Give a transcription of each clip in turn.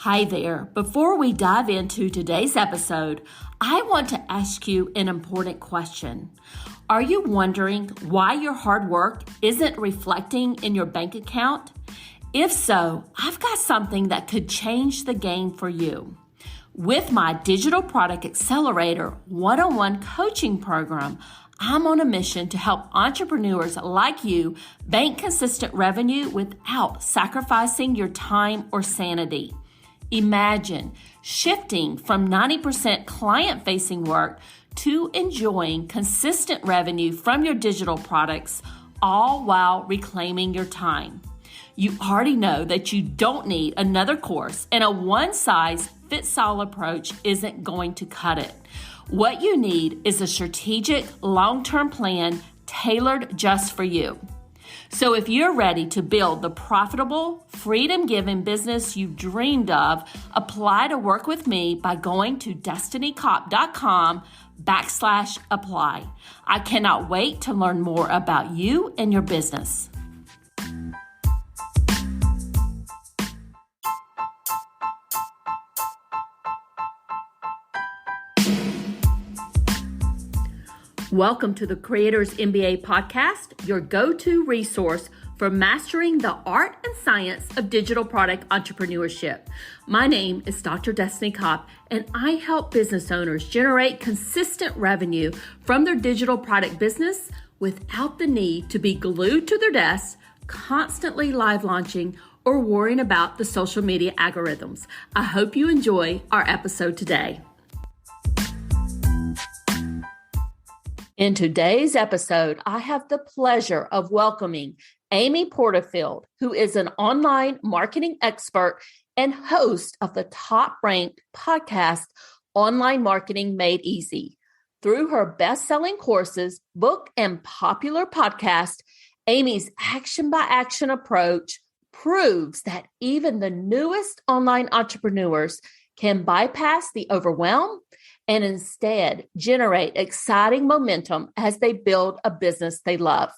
Hi there. Before we dive into today's episode, I want to ask you an important question. Are you wondering why your hard work isn't reflecting in your bank account? If so, I've got something that could change the game for you. With my Digital Product Accelerator one-on-one coaching program, I'm on a mission to help entrepreneurs like you bank consistent revenue without sacrificing your time or sanity. Imagine shifting from 90% client-facing work to enjoying consistent revenue from your digital products, all while reclaiming your time. You already know that you don't need another course, and a one-size-fits-all approach isn't going to cut it. What you need is a strategic, long-term plan tailored just for you. So if you're ready to build the profitable, freedom-giving business you've dreamed of, apply to work with me by going to destinycop.com/apply. I cannot wait to learn more about you and your business. Welcome to the Creators MBA podcast, your go-to resource for mastering the art and science of digital product entrepreneurship. My name is Dr. Destiny Kopp, and I help business owners generate consistent revenue from their digital product business without the need to be glued to their desks, constantly live launching, or worrying about the social media algorithms. I hope you enjoy our episode today. In today's episode, I have the pleasure of welcoming Amy Porterfield, who is an online marketing expert and host of the top-ranked podcast, Online Marketing Made Easy. Through her best-selling courses, book, and popular podcast, Amy's action-by-action approach proves that even the newest online entrepreneurs can bypass the overwhelm and instead generate exciting momentum as they build a business they love.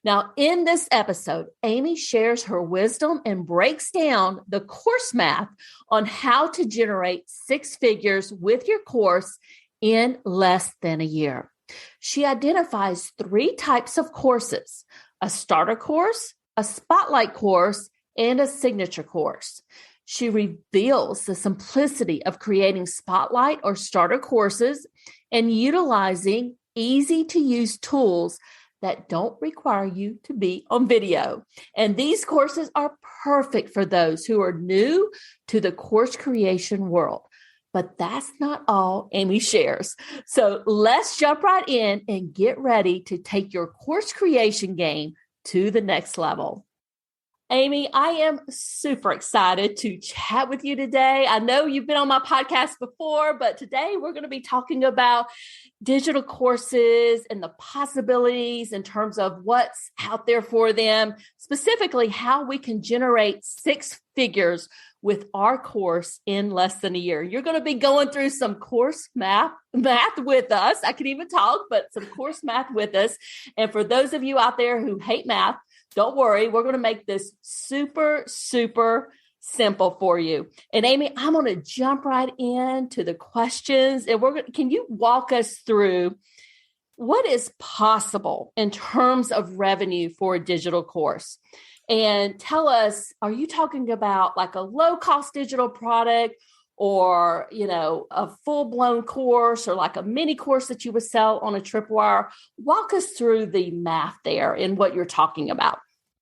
Now, in this episode, Amy shares her wisdom and breaks down the course math on how to generate six figures with your course in less than a year. She identifies three types of courses: a starter course, a spotlight course, and a signature course. She reveals the simplicity of creating spotlight or starter courses and utilizing easy-to-use tools that don't require you to be on video. And these courses are perfect for those who are new to the course creation world. But that's not all Amy shares. So let's jump right in and get ready to take your course creation game to the next level. Amy, I am super excited to chat with you today. I know you've been on my podcast before, but today we're going to be talking about digital courses and the possibilities in terms of what's out there for them, specifically how we can generate six figures with our course in less than a year. You're going to be going through some course math with us. I can even talk, but some course math with us. And for those of you out there who hate math, don't worry, we're going to make this super, super simple for you. And Amy, I'm going to jump right into the questions. And can you walk us through what is possible in terms of revenue for a digital course? And tell us, are you talking about like a low-cost digital product or, a full-blown course or like a mini course that you would sell on a tripwire? Walk us through the math there and what you're talking about.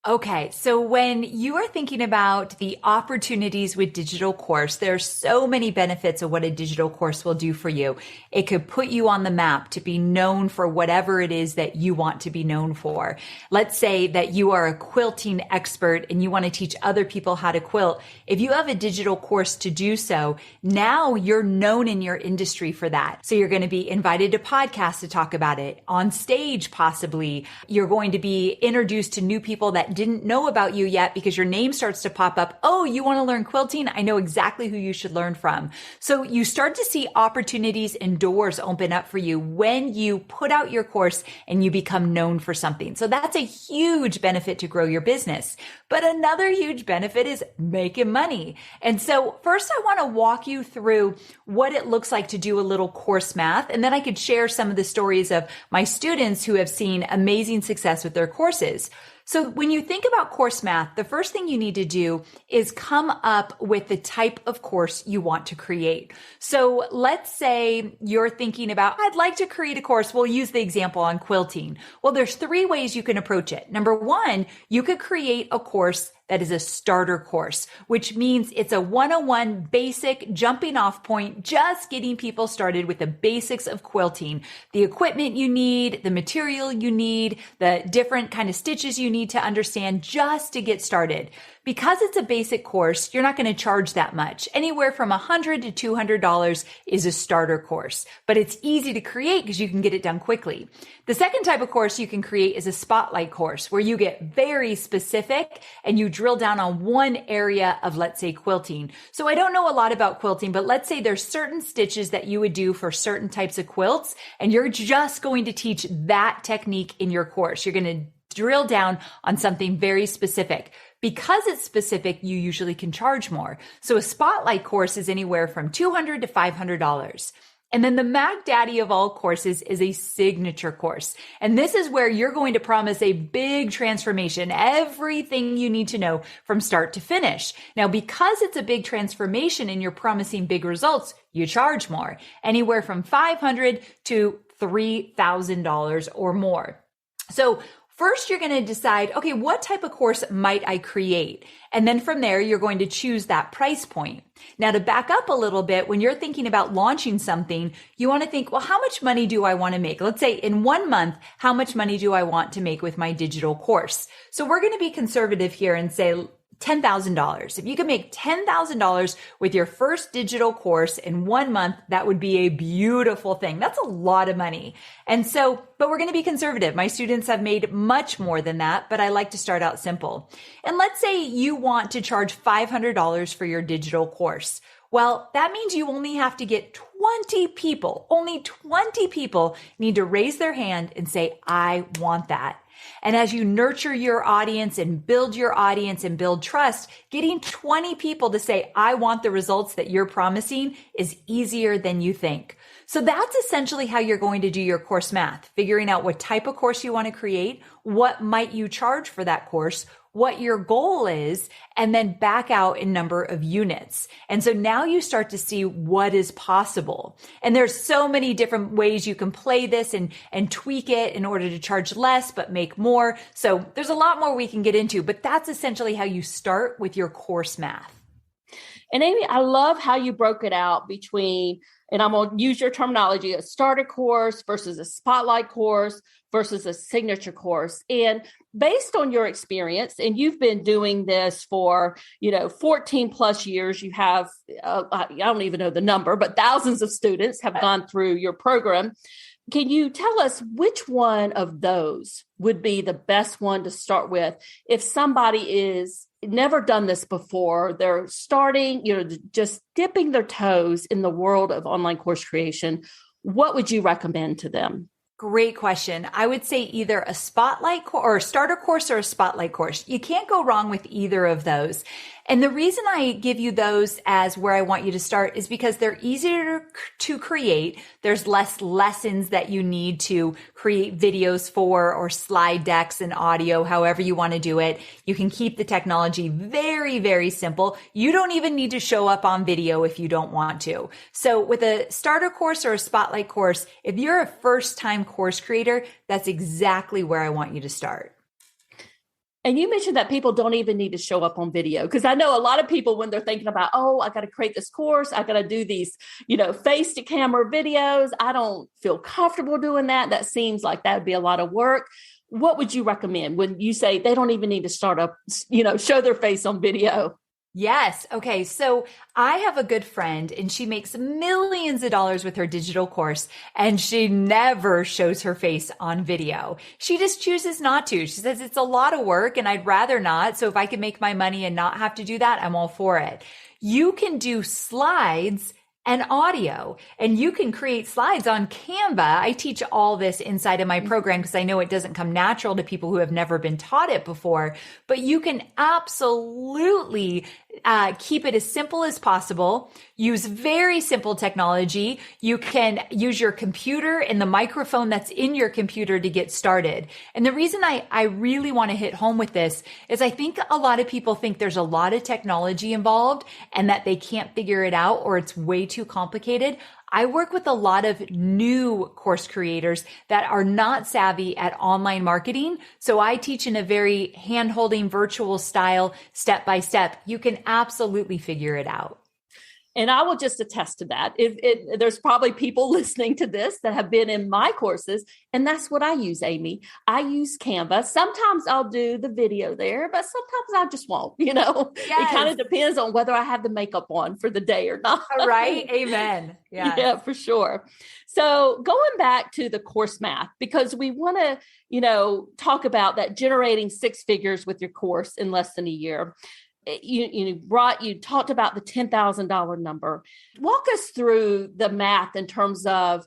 Okay, so when you are thinking about the opportunities with digital course, there's so many benefits of what a digital course will do for you. It could put you on the map to be known for whatever it is that you want to be known for. Let's say that you are a quilting expert and you want to teach other people how to quilt. If you have a digital course to do so, now you're known in your industry for that. So you're going to be invited to podcasts to talk about it, on stage possibly. You're going to be introduced to new people that that didn't know about you yet because your name starts to pop up. Oh, you want to learn quilting? I know exactly who you should learn from. So you start to see opportunities and doors open up for you when you put out your course and you become known for something. So that's a huge benefit to grow your business. But another huge benefit is making money. And so first I want to walk you through what it looks like to do a little course math. And then I could share some of the stories of my students who have seen amazing success with their courses. So when you think about course math, the first thing you need to do is come up with the type of course you want to create. So let's say you're thinking about, I'd like to create a course. We'll use the example on quilting. Well, there's three ways you can approach it. Number one, you could create a course that is a starter course, which means it's a 101 basic jumping off point, just getting people started with the basics of quilting, the equipment you need, the material you need, the different kind of stitches you need to understand just to get started. Because it's a basic course, you're not going to charge that much. Anywhere from $100 to $200 is a starter course, but it's easy to create because you can get it done quickly. The second type of course you can create is a spotlight course where you get very specific and you drill down on one area of, let's say, quilting. So I don't know a lot about quilting, but let's say there's certain stitches that you would do for certain types of quilts, and you're just going to teach that technique in your course. You're going to drill down on something very specific. Because it's specific, you usually can charge more. So a spotlight course is anywhere from $200 to $500. And then the Mac Daddy of all courses is a signature course. And this is where you're going to promise a big transformation, everything you need to know from start to finish. Now, because it's a big transformation and you're promising big results, you charge more, anywhere from $500 to $3,000 or more. So first, you're going to decide, okay, what type of course might I create? And then from there, you're going to choose that price point. Now, to back up a little bit, when you're thinking about launching something, you want to think, well, how much money do I want to make? Let's say in 1 month, how much money do I want to make with my digital course? So we're going to be conservative here and say $10,000. If you can make $10,000 with your first digital course in 1 month, that would be a beautiful thing. That's a lot of money. And so, but we're going to be conservative. My students have made much more than that, but I like to start out simple. And let's say you want to charge $500 for your digital course. Well, that means you only have to get 20 people. Only 20 people need to raise their hand and say, I want that. And as you nurture your audience and build trust, getting 20 people to say, I want the results that you're promising is easier than you think. So that's essentially how you're going to do your course math, figuring out what type of course you want to create, what might you charge for that course, what your goal is, and then back out in number of units. And so now you start to see what is possible. And there's so many different ways you can play this and tweak it in order to charge less, but make more. So there's a lot more we can get into, but that's essentially how you start with your course math. And Amy, I love how you broke it out between, and I'm going to use your terminology, a starter course versus a spotlight course versus a signature course. And based on your experience, and you've been doing this for, 14 plus years, you have, I don't even know the number, but thousands of students have gone through your program. Can you tell us which one of those would be the best one to start with if somebody is never done this before, they're starting, just dipping their toes in the world of online course creation? What would you recommend to them? Great question. I would say either a spotlight or a starter course or a spotlight course. You can't go wrong with either of those. And the reason I give you those as where I want you to start is because they're easier to create. There's less lessons that you need to create videos for or slide decks and audio, however you want to do it. You can keep the technology very, very simple. You don't even need to show up on video if you don't want to. So with a starter course or a spotlight course, if you're a first-time course creator, that's exactly where I want you to start. And you mentioned that people don't even need to show up on video, because I know a lot of people, when they're thinking about, I got to create this course, I got to do these, face to camera videos. I don't feel comfortable doing that. That seems like that would be a lot of work. What would you recommend when you say they don't even need to start up, show their face on video? Yes. Okay. So I have a good friend and she makes millions of dollars with her digital course and she never shows her face on video. She just chooses not to. She says it's a lot of work and I'd rather not. So if I can make my money and not have to do that, I'm all for it. You can do slides and audio, and you can create slides on Canva. I teach all this inside of my program because I know it doesn't come natural to people who have never been taught it before, but you can absolutely keep it as simple as possible. Use very simple technology. You can use your computer and the microphone that's in your computer to get started. And the reason I really want to hit home with this is I think a lot of people think there's a lot of technology involved and that they can't figure it out or it's way too complicated. I work with a lot of new course creators that are not savvy at online marketing. So I teach in a very hand-holding virtual style, step by step. You can absolutely figure it out. And I will just attest to that. There's probably people listening to this that have been in my courses, and that's what I use, Amy. I use Canva. Sometimes I'll do the video there, but sometimes I just won't, Yes. It kind of depends on whether I have the makeup on for the day or not. Right? Amen. Yes. Yeah, for sure. So going back to the course math, because we want to, talk about that generating six figures with your course in less than a year. You talked about the $10,000 number. Walk us through the math in terms of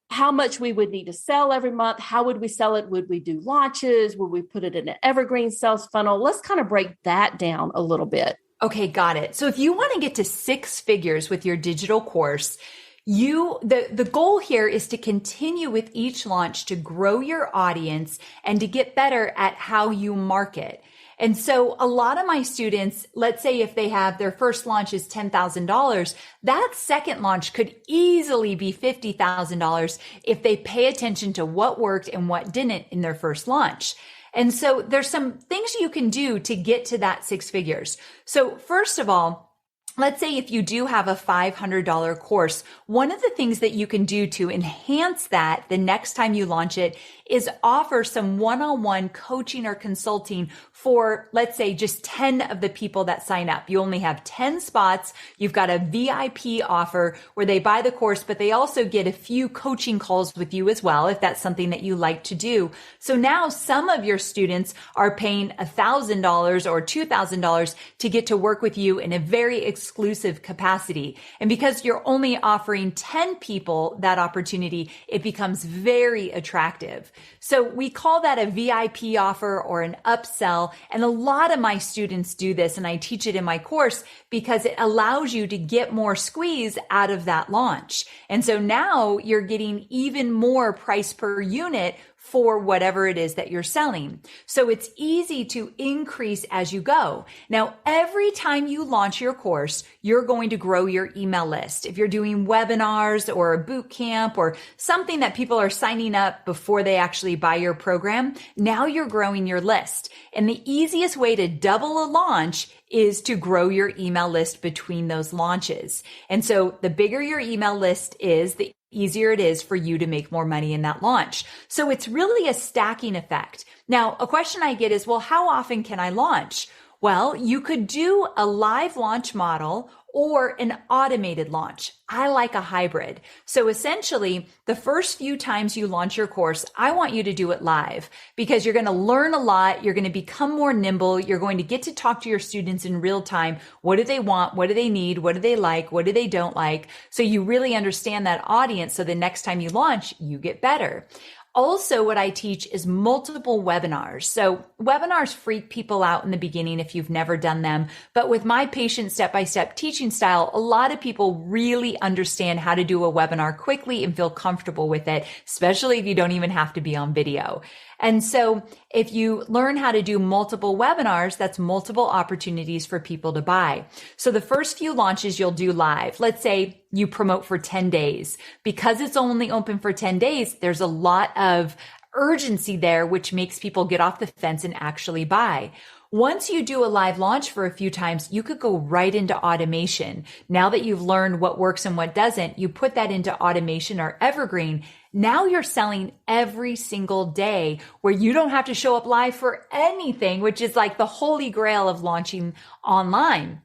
how much we would need to sell every month. How would we sell it? Would we do launches? Would we put it in an evergreen sales funnel? Let's kind of break that down a little bit. Okay, got it. So if you want to get to six figures with your digital course, the goal here is to continue with each launch to grow your audience and to get better at how you market. And so a lot of my students, let's say if they have their first launch is $10,000, that second launch could easily be $50,000 if they pay attention to what worked and what didn't in their first launch. And so there's some things you can do to get to that six figures. So first of all, let's say if you do have a $500 course, one of the things that you can do to enhance that the next time you launch it is offer some one-on-one coaching or consulting for, let's say, just 10 of the people that sign up. You only have 10 spots. You've got a VIP offer where they buy the course, but they also get a few coaching calls with you as well, if that's something that you like to do. So now some of your students are paying $1,000 or $2,000 to get to work with you in a very exclusive capacity. And because you're only offering 10 people that opportunity, it becomes very attractive. So we call that a VIP offer or an upsell. And a lot of my students do this, and I teach it in my course because it allows you to get more squeeze out of that launch. And so now you're getting even more price per unit for whatever it is that you're selling. So it's easy to increase as you go. Now, every time you launch your course, you're going to grow your email list. If you're doing webinars or a boot camp or something that people are signing up before they actually buy your program, now you're growing your list. And the easiest way to double a launch is to grow your email list between those launches. And so the bigger your email list is, the easier it is for you to make more money in that launch. So it's really a stacking effect. Now, a question I get is, well, how often can I launch? Well, you could do a live launch model or an automated launch. I like a hybrid. So essentially, the first few times you launch your course, I want you to do it live because you're going to learn a lot. You're going to become more nimble. You're going to get to talk to your students in real time. What do they want? What do they need? What do they like? What do they don't like? So you really understand that audience. So the next time you launch, you get better. Also, what I teach is multiple webinars. So webinars freak people out in the beginning if you've never done them. But with my patient step-by-step teaching style, a lot of people really understand how to do a webinar quickly and feel comfortable with it, especially if you don't even have to be on video. And so if you learn how to do multiple webinars, that's multiple opportunities for people to buy. So the first few launches you'll do live. Let's say you promote for 10 days. Because it's only open for 10 days, there's a lot of urgency there, which makes people get off the fence and actually buy. Once you do a live launch for a few times, you could go right into automation. Now that you've learned what works and what doesn't, you put that into automation or evergreen. Now you're selling every single day where you don't have to show up live for anything, which is like the holy grail of launching online.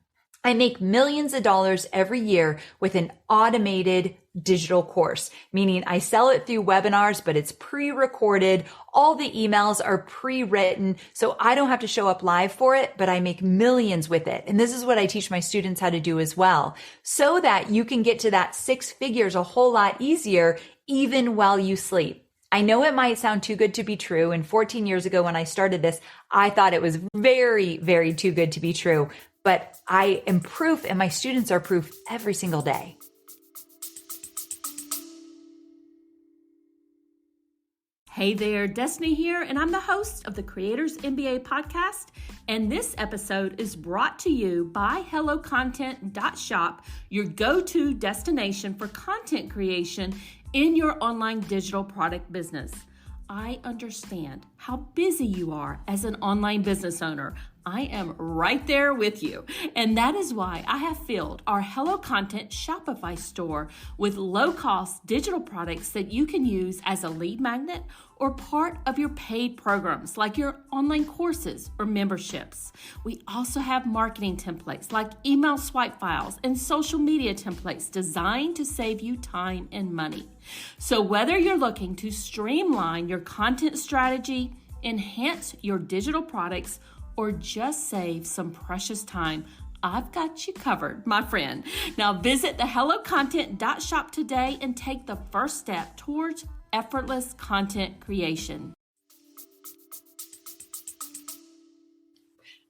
I make millions of dollars every year with an automated digital course, meaning I sell it through webinars, but it's pre-recorded. All the emails are pre-written, so I don't have to show up live for it, but I make millions with it. And this is what I teach my students how to do as well, so that you can get to that 6 figures a whole lot easier, even while you sleep. I know it might sound too good to be true. And 14 years ago when I started this, I thought it was very, very too good to be true. But I am proof, and my students are proof every single day. Hey there, Destiny here, and I'm the host of the Creators MBA podcast. And this episode is brought to you by HelloContent.shop, your go-to destination for content creation in your online digital product business. I understand how busy you are as an online business owner. I am right there with you. And that is why I have filled our Hello Content Shopify store with low-cost digital products that you can use as a lead magnet or part of your paid programs like your online courses or memberships. We also have marketing templates like email swipe files and social media templates designed to save you time and money. So whether you're looking to streamline your content strategy, enhance your digital products, or just save some precious time, I've got you covered, my friend. Now visit the HelloContent.shop today and take the first step towards effortless content creation.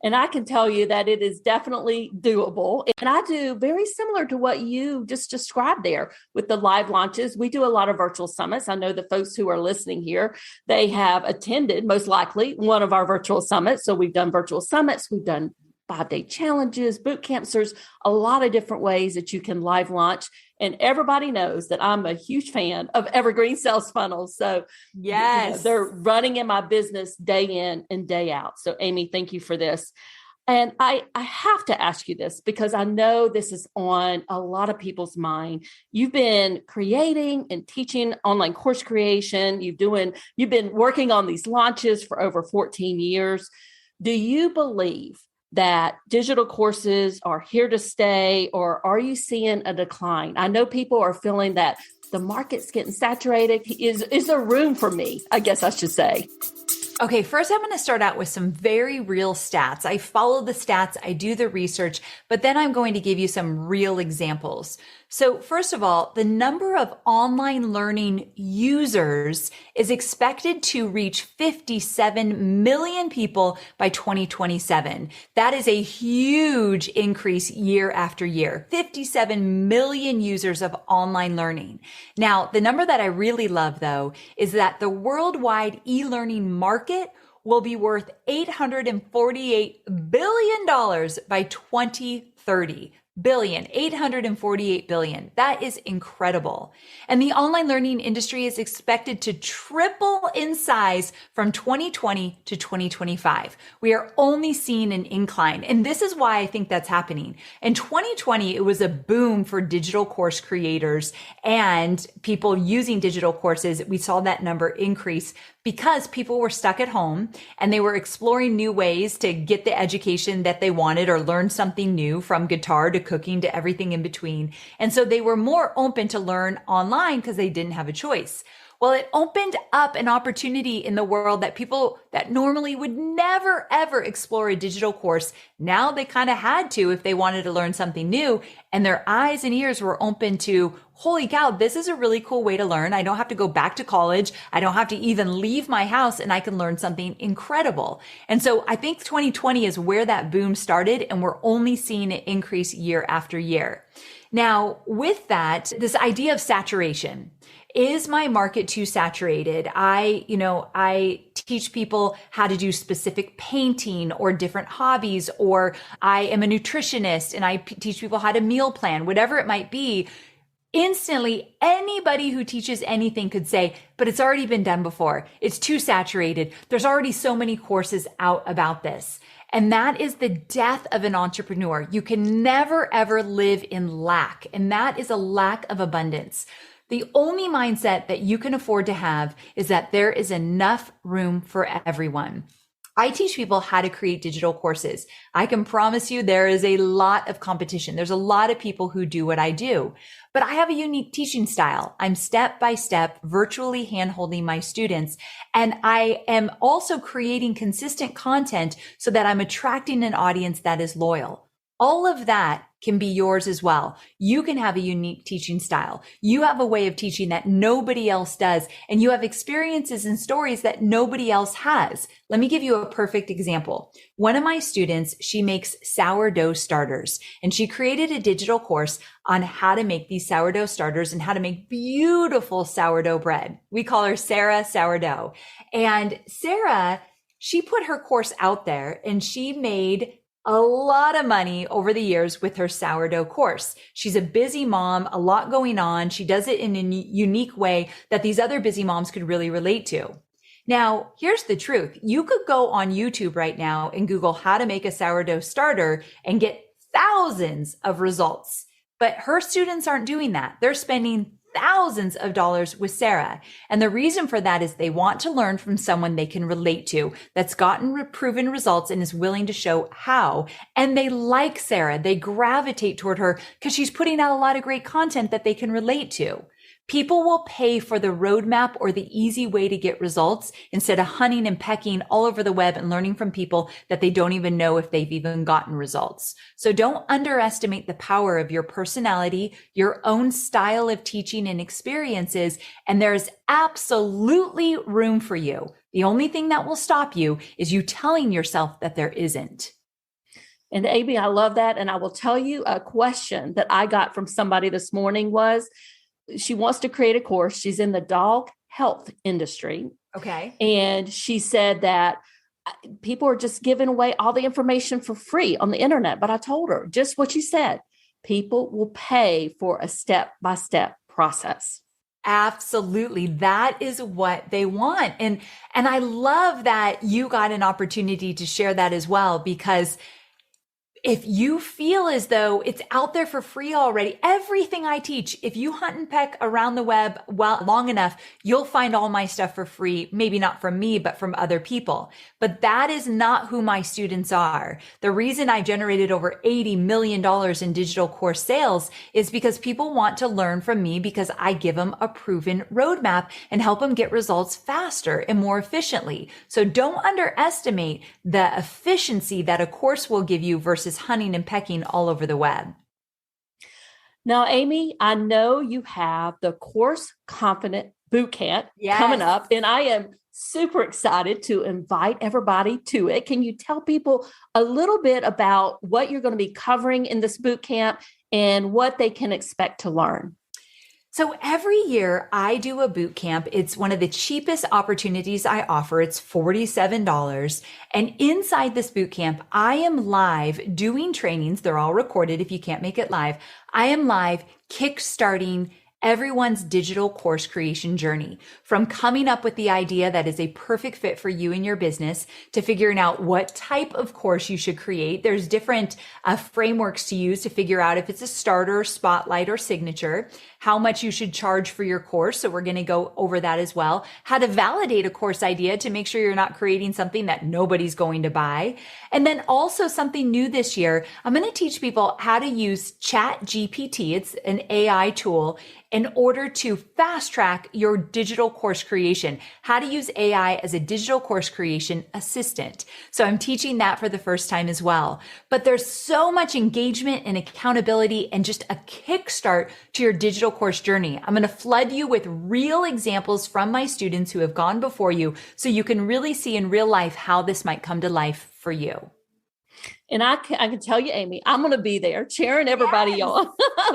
And I can tell you that it is definitely doable. And I do very similar to what you just described there with the live launches. We do a lot of virtual summits. I know the folks who are listening here, they have attended most likely one of our virtual summits. So we've done virtual summits. We've done 5-day challenges, boot camps. There's a lot of different ways that you can live launch. And everybody knows that I'm a huge fan of evergreen sales funnels. So yes, they're running in my business day in and day out. So Amy, thank you for this. And I have to ask you this because I know this is on a lot of people's mind. You've been creating and teaching online course creation. You've been working on these launches for over 14 years. Do you believe that digital courses are here to stay, or are you seeing a decline? I know people are feeling that the market's getting saturated. Is there room for me? I guess I should say. Okay, first I'm going to start out with some very real stats. I follow the stats, I do the research, but then I'm going to give you some real examples. So first of all, the number of online learning users is expected to reach 57 million people by 2027. That is a huge increase year after year. 57 million users of online learning. Now, the number that I really love though is that the worldwide e-learning market will be worth $848 billion by 2030. $848 billion. That is incredible. And the online learning industry is expected to triple in size from 2020 to 2025. We are only seeing an incline. And this is why I think that's happening. In 2020, it was a boom for digital course creators and people using digital courses. We saw that number increase because people were stuck at home and they were exploring new ways to get the education that they wanted or learn something new, from guitar to cooking to everything in between. And so they were more open to learn online because they didn't have a choice. Well, it opened up an opportunity in the world that people that normally would never, ever explore a digital course. Now they kind of had to if they wanted to learn something new, and their eyes and ears were open to, holy cow, this is a really cool way to learn. I don't have to go back to college. I don't have to even leave my house, and I can learn something incredible. And so I think 2020 is where that boom started, and we're only seeing it increase year after year. Now, with that, this idea of saturation. Is my market too saturated? I teach people how to do specific painting or different hobbies, or I am a nutritionist and I teach people how to meal plan, whatever it might be. Instantly, anybody who teaches anything could say, but it's already been done before. It's too saturated. There's already so many courses out about this. And that is the death of an entrepreneur. You can never, ever live in lack. And that is a lack of abundance. The only mindset that you can afford to have is that there is enough room for everyone. I teach people how to create digital courses. I can promise you there is a lot of competition. There's a lot of people who do what I do, but I have a unique teaching style. I'm step by step, virtually hand-holding my students. And I am also creating consistent content so that I'm attracting an audience that is loyal. All of that can be yours as well. You can have a unique teaching style. You have a way of teaching that nobody else does, and you have experiences and stories that nobody else has. Let me give you a perfect example. One of my students, she makes sourdough starters, and she created a digital course on how to make these sourdough starters and how to make beautiful sourdough bread. We call her Sarah Sourdough. And Sarah, she put her course out there and she made a lot of money over the years with her sourdough course. She's a busy mom, a lot going on. She does it in a unique way that these other busy moms could really relate to. Now, here's the truth. You could go on YouTube right now and Google how to make a sourdough starter and get thousands of results. But her students aren't doing that. They're spending thousands of dollars with Sarah. And the reason for that is they want to learn from someone they can relate to that's gotten proven results and is willing to show how. And they like Sarah. They gravitate toward her because she's putting out a lot of great content that they can relate to. People will pay for the roadmap or the easy way to get results instead of hunting and pecking all over the web and learning from people that they don't even know if they've even gotten results. So don't underestimate the power of your personality, your own style of teaching and experiences, and there's absolutely room for you. The only thing that will stop you is you telling yourself that there isn't. And Amy, I love that. And I will tell you a question that I got from somebody this morning was, she wants to create a course. She's in the dog health industry. Okay. And she said that people are just giving away all the information for free on the internet. But I told her just what you said. People will pay for a step-by-step process. Absolutely. That is what they want. And I love that you got an opportunity to share that as well, because if you feel as though it's out there for free already, everything I teach, if you hunt and peck around the web long enough, you'll find all my stuff for free. Maybe not from me, but from other people. But that is not who my students are. The reason I generated over $80 million in digital course sales is because people want to learn from me because I give them a proven roadmap and help them get results faster and more efficiently. So don't underestimate the efficiency that a course will give you versus hunting and pecking all over the web. Now, Amy, I know you have the Course Confident Bootcamp coming up, and I am super excited to invite everybody to it. Can you tell people a little bit about what you're going to be covering in this bootcamp and what they can expect to learn? So every year I do a boot camp. It's one of the cheapest opportunities I offer. It's $47. And inside this boot camp, I am live doing trainings. They're all recorded if you can't make it live. I am live kickstarting everyone's digital course creation journey, from coming up with the idea that is a perfect fit for you and your business to figuring out what type of course you should create. There's different frameworks to use to figure out if it's a starter, spotlight, or signature, how much you should charge for your course. So we're going to go over that as well. How to validate a course idea to make sure you're not creating something that nobody's going to buy. And then also something new this year, I'm going to teach people how to use ChatGPT. It's an AI tool in order to fast track your digital course creation, how to use AI as a digital course creation assistant. So I'm teaching that for the first time as well. But there's so much engagement and accountability and just a kickstart to your digital course journey. I'm going to flood you with real examples from my students who have gone before you so you can really see in real life how this might come to life for you. And I can tell you, Amy, I'm going to be there cheering everybody on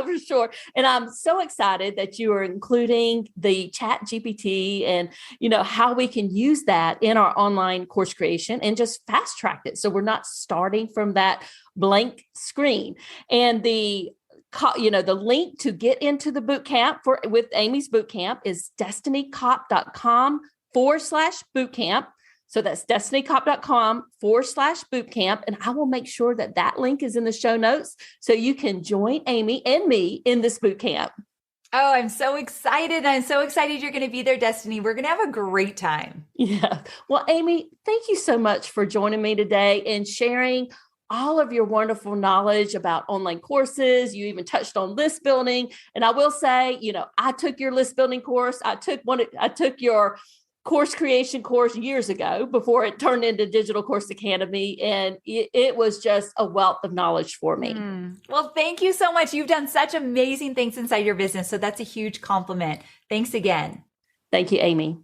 for sure. And I'm so excited that you are including the Chat GPT and, how we can use that in our online course creation and just fast track it. So we're not starting from that blank screen. And the link to get into the boot camp with Amy's boot camp is destinycop.com/bootcamp. So that's destinycop.com/bootcamp. And I will make sure that link is in the show notes so you can join Amy and me in this bootcamp. Oh, I'm so excited. I'm so excited you're going to be there, Destiny. We're going to have a great time. Yeah. Well, Amy, thank you so much for joining me today and sharing all of your wonderful knowledge about online courses. You even touched on list building. And I will say, I took your list building course. I took your course creation course years ago before it turned into Digital Course Academy. And it was just a wealth of knowledge for me. Well, thank you so much. You've done such amazing things inside your business. So that's a huge compliment. Thanks again. Thank you, Amy.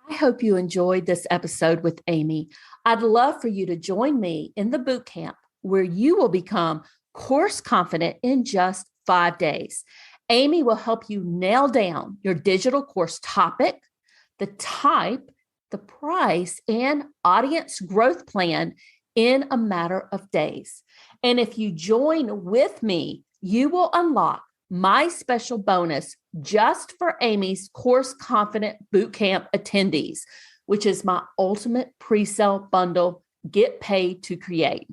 I hope you enjoyed this episode with Amy. I'd love for you to join me in the bootcamp where you will become course confident in just 5 days. Amy will help you nail down your digital course topic, the type, the price, and audience growth plan in a matter of days. And if you join with me, you will unlock my special bonus just for Amy's Course Confident Bootcamp attendees, which is my ultimate pre-sale bundle, Get Paid to Create.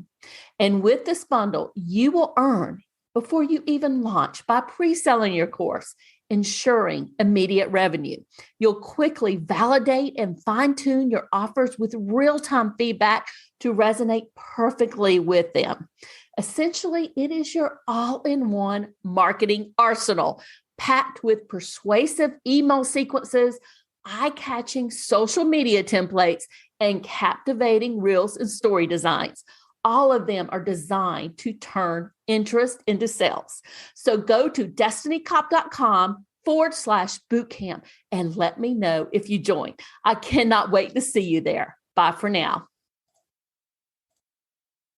And with this bundle, you will earn before you even launch by pre-selling your course, ensuring immediate revenue. You'll quickly validate and fine-tune your offers with real-time feedback to resonate perfectly with them. Essentially, it is your all-in-one marketing arsenal, packed with persuasive email sequences, eye-catching social media templates, and captivating reels and story designs. All of them are designed to turn interest into sales. So go to destinycop.com/bootcamp and let me know if you join. I cannot wait to see you there. Bye for now.